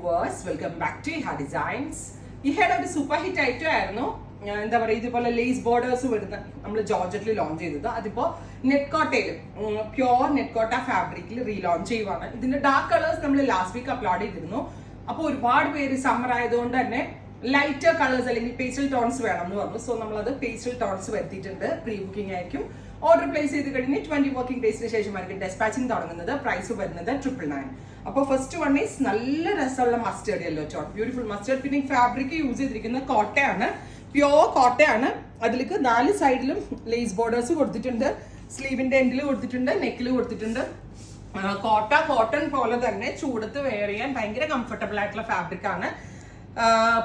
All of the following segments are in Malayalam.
വ്യൂവേഴ്സ്, വെൽക്കം ബാക്ക് ടു ഹാ ഡിസൈൻസ്. ഈ ഹെഡ് ഒരു സൂപ്പർ ഹിറ്റ് ഐറ്റം ആയിരുന്നു. എന്താ പറയുക, ഇതുപോലെ ലേസ് ബോർഡേഴ്സ് വരുന്ന നമ്മൾ ജോർജറ്റിൽ ലോഞ്ച് ചെയ്തത്. അതിപ്പോ നെറ്റ്കോട്ടയിൽ പ്യോർ നെറ്റ്കോട്ട ഫാബ്രിക്കിൽ റീലോഞ്ച് ചെയ്യുവാണ്. ഇതിന്റെ ഡാർക്ക് കളേഴ്സ് നമ്മൾ ലാസ്റ്റ് വീക്ക് അപ്ലോഡ് ചെയ്തിരുന്നു. അപ്പോൾ ഒരുപാട് പേര് സമ്മർ ആയതുകൊണ്ട് തന്നെ ലൈറ്റർ കളേഴ്സ് അല്ലെങ്കിൽ പേസ്റ്റൽ ടോൺസ് വേണം എന്ന് പറഞ്ഞു. സോ നമ്മളത് പേസ്റ്റൽ ടോൺസ് വരുത്തിയിട്ടുണ്ട്. പ്രീ ബുക്കിംഗ് ആയിരിക്കും. ഓർഡർ പ്ലേസ് ചെയ്ത് കഴിഞ്ഞ് 20 വർക്കിംഗ് ഡേയ്സിന് ശേഷമായിരിക്കും ഡെസ്പാച്ചിങ് തുടങ്ങുന്നത്. പ്രൈസ് വരുന്നത് 999. അപ്പോൾ ഫസ്റ്റ് വൺ ഈസ് നല്ല രസമുള്ള mustard yellow tone, beautiful mustard. പിന്നെ ഫാബ്രിക് യൂസ് ചെയ്തിരിക്കുന്ന കോട്ടയാണ്, പ്യോർ കോട്ടയാണ്. അതിലേക്ക് 4 സൈഡിലും ലേസ് ബോർഡേഴ്സ് കൊടുത്തിട്ടുണ്ട്. സ്ലീവിന്റെ എൻഡിൽ കൊടുത്തിട്ടുണ്ട്, നെക്കിൽ കൊടുത്തിട്ടുണ്ട്. കോട്ടൺ പോലെ തന്നെ ചൂടത്ത് വെയർ ചെയ്യാൻ ഭയങ്കര കംഫർട്ടബിൾ ആയിട്ടുള്ള ഫാബ്രിക് ആണ്.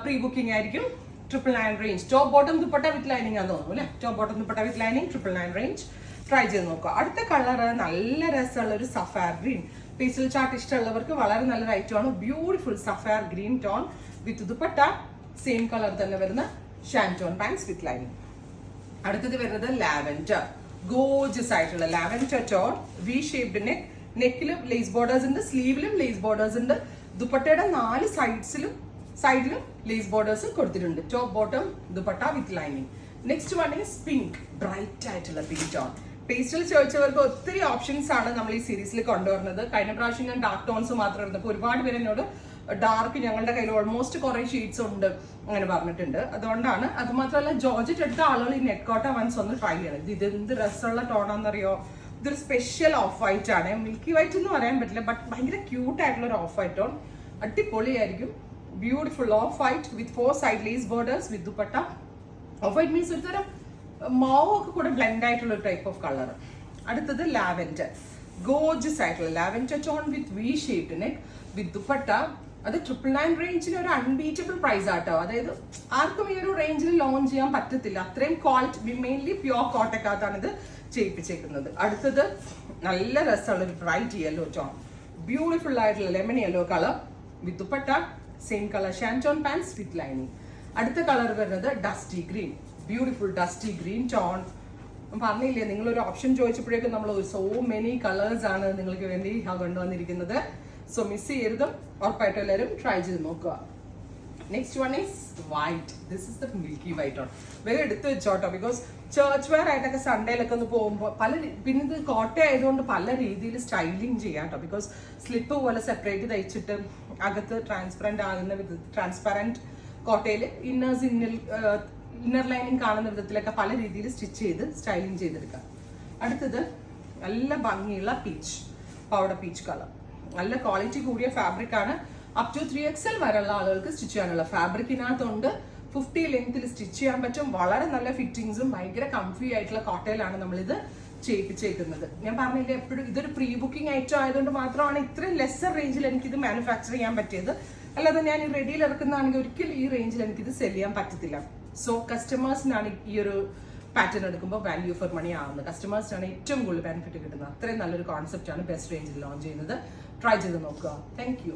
പ്രീ ബുക്കിംഗ് ആയിരിക്കും. 999 range. Top bottom dupatta with lining ആണെന്ന് തോന്നുന്നു അല്ലേ? Top bottom dupatta with lining 999 range. Try ചെയ്ത് നോക്കുക. അടുത്ത കളർ നല്ല രസമുള്ള ഒരു സഫയർ ഗ്രീൻ. പേസ്റ്റൽ ചാർട്ട് ഇഷ്ടമുള്ളവർക്ക് വളരെ നല്ലൊരു ഐറ്റമാണ്. Beautiful sapphire green tone with dupatta same colour തന്നെ വരുന്ന ഷാൻറ്റോൺ പാൻസ് വിത്ത് ലൈനിങ്. അടുത്തത് വരുന്നത് ലാവൻഡർ. ഗോർജിയസ് ആയിട്ടുള്ള lavender tone, V shaped neck. നെക്കിലും ലേസ് ബോർഡേഴ്സ് ഉണ്ട്, സ്ലീവിലും ലേസ് ബോർഡേഴ്സ് ഉണ്ട്. ദുപ്പട്ടയുടെ 4 സൈഡിലും ലേസ് ബോർഡേഴ്സ് കൊടുത്തിട്ടുണ്ട്. Top bottom dupatta with lining. Next one is pink, bright ആയിട്ടുള്ള പിങ്ക് ടോൺ. പേസ്റ്റൽ ചോദിച്ചവർക്ക് ഒത്തിരി ഓപ്ഷൻസ് ആണ് നമ്മൾ ഈ സീരീസിൽ കൊണ്ടുവരുന്നത്. കഴിഞ്ഞ പ്രാവശ്യം ഞാൻ ഡാർക്ക് ടോൺസ് മാത്രം എടുത്തപ്പോൾ ഒരുപാട് പേര് എന്നോട് ഡാർക്ക് ഞങ്ങളുടെ കയ്യിൽ ഓൾമോസ്റ്റ് കുറെ ഷെയ്ഡ്സ് ഉണ്ട് അങ്ങനെ പറഞ്ഞിട്ടുണ്ട്. അതുകൊണ്ടാണ്. അത് മാത്രമല്ല, ജോർജറ്റ് എടുത്ത ആളുകൾ ഈ നെറ്റ്കോട്ട വൺസ് ഒന്ന് ട്രൈ ചെയ്യണം. ഇത് എന്ത് രസമുള്ള ടോണാണെന്നറിയോ? ഇതൊരു സ്പെഷ്യൽ ഓഫ് വൈറ്റ് ആണ്. മിൽക്കി വൈറ്റ് എന്ന് പറയാൻ പറ്റില്ല, ബട്ട് ഭയങ്കര ക്യൂട്ട് ആയിട്ടുള്ള ഒരു ഓഫ് വൈറ്റ് ടോൺ. അടിപൊളിയായിരിക്കും. Beautiful off white with 4 side lace borders with dupatta. Off white means ഒരു തരം മാവ് ഒക്കെ കൂടെ ബ്ലെൻഡ് ആയിട്ടുള്ള ഒരു ടൈപ്പ് ഓഫ് കളർ. അടുത്തത് ലാവൻഡർ. ഗോർജിയസ് ആയിട്ടുള്ള lavender tone with V shaped neck with dupatta. അത് 999 റേഞ്ചിന് ഒരു അൺബീറ്റബിൾ പ്രൈസ് ആട്ടോ. അതായത് ആർക്കും ഈ ഒരു റേഞ്ചിൽ ലോഞ്ച് ചെയ്യാൻ പറ്റത്തില്ല. അത്രയും ക്വാളിറ്റി, മെയിൻലി പ്യോർ കോട്ടക്കകത്താണ് ഇത് ചെയ്യിപ്പിച്ചേക്കുന്നത്. അടുത്തത് നല്ല രസമുള്ള ഒരു ബ്രൈറ്റ് യെല്ലോ ടോൺ, ബ്യൂട്ടിഫുൾ ആയിട്ടുള്ള lemon yellow colour with dupatta same colour shantoon pants with lining. അടുത്ത കളർ വരുന്നത് dusty green, beautiful dusty green tone. പറഞ്ഞില്ലേ, നിങ്ങളൊരു ഓപ്ഷൻ ചോദിച്ചപ്പോഴേക്കും നമ്മൾ സോ മെനി കളേഴ്സ് ആണ് നിങ്ങൾക്ക് വേണ്ടി കൊണ്ടുവന്നിരിക്കുന്നത്. സോ മിസ് ചെയ്യരുതും. ഉറപ്പായിട്ടും എല്ലാവരും ട്രൈ ചെയ്ത് നോക്കുക. Next one is white. This is the milky white tone. വേറെ എടുത്ത് വെച്ചോട്ടോ, ബിക്കോസ് ചേർച്ച് വെയർ ആയിട്ടൊക്കെ സൺഡേയിലൊക്കെ ഒന്ന് പോകുമ്പോൾ പിന്നെ ഇത് കോട്ട ആയതുകൊണ്ട് പല രീതിയിൽ സ്റ്റൈലിങ് ചെയ്യാം കേട്ടോ. ബിക്കോസ് സ്ലിപ്പ് പോലെ സെപ്പറേറ്റ് തയ്ച്ചിട്ട് അകത്ത് ട്രാൻസ്പെറൻറ്റ് ആകുന്ന ട്രാൻസ്പെറൻറ്റ് കോട്ടയിൽ ഇന്നർ ലൈനിങ് കാണുന്ന വിധത്തിലൊക്കെ പല രീതിയിൽ സ്റ്റിച്ച് ചെയ്ത് സ്റ്റൈലിങ് ചെയ്തെടുക്കാം. അടുത്തത് നല്ല ഭംഗിയുള്ള പീച്ച്, പൗഡർ പീച്ച് കളർ. നല്ല ക്വാളിറ്റി കൂടിയ ഫാബ്രിക് ആണ്. അപ് ടു 3XL വരെയുള്ള ആളുകൾക്ക് സ്റ്റിച്ച് ചെയ്യാനുള്ള ഫാബ്രിക്കിനകത്തുണ്ട്. 50 ലെങ്ത്തിൽ സ്റ്റിച്ച് ചെയ്യാൻ പറ്റും. വളരെ നല്ല ഫിറ്റിങ്സും ഭയങ്കര കംഫി ആയിട്ടുള്ള കോട്ടയിലാണ് നമ്മളിത് ചെയ്യിപ്പിച്ചേക്കുന്നത്. ഞാൻ പറഞ്ഞില്ലേ, എപ്പോഴും ഇതൊരു പ്രീ ബുക്കിംഗ് ഐറ്റം ആയതുകൊണ്ട് മാത്രമാണ് ഇത്രയും ലെസ്സർ റേഞ്ചിൽ എനിക്കിത് മാനുഫാക്ചർ ചെയ്യാൻ പറ്റിയത്. അല്ലാതെ ഞാൻ ഈ റെഡിയിൽ ഇറക്കുന്നതാണെങ്കിൽ ഒരിക്കലും ഈ റേഞ്ചിൽ എനിക്കിത് സെല് ചെയ്യാൻ പറ്റത്തില്ല. സോ കസ്റ്റമേഴ്സിനാണ് ഈ ഒരു പാറ്റേൺ എടുക്കുമ്പോൾ വാല്യൂ ഫോർ മണി ആവുന്നത്. കസ്റ്റമേഴ്സിനാണ് ഏറ്റവും കൂടുതൽ ബെനിഫിറ്റ് കിട്ടുന്നത്. അത്രയും നല്ലൊരു കോൺസെപ്റ്റ് ആണ് ബെസ്റ്റ് റേഞ്ചിൽ ലോഞ്ച് ചെയ്യുന്നത്. ട്രൈ ചെയ്ത് നോക്കുക. Thank you.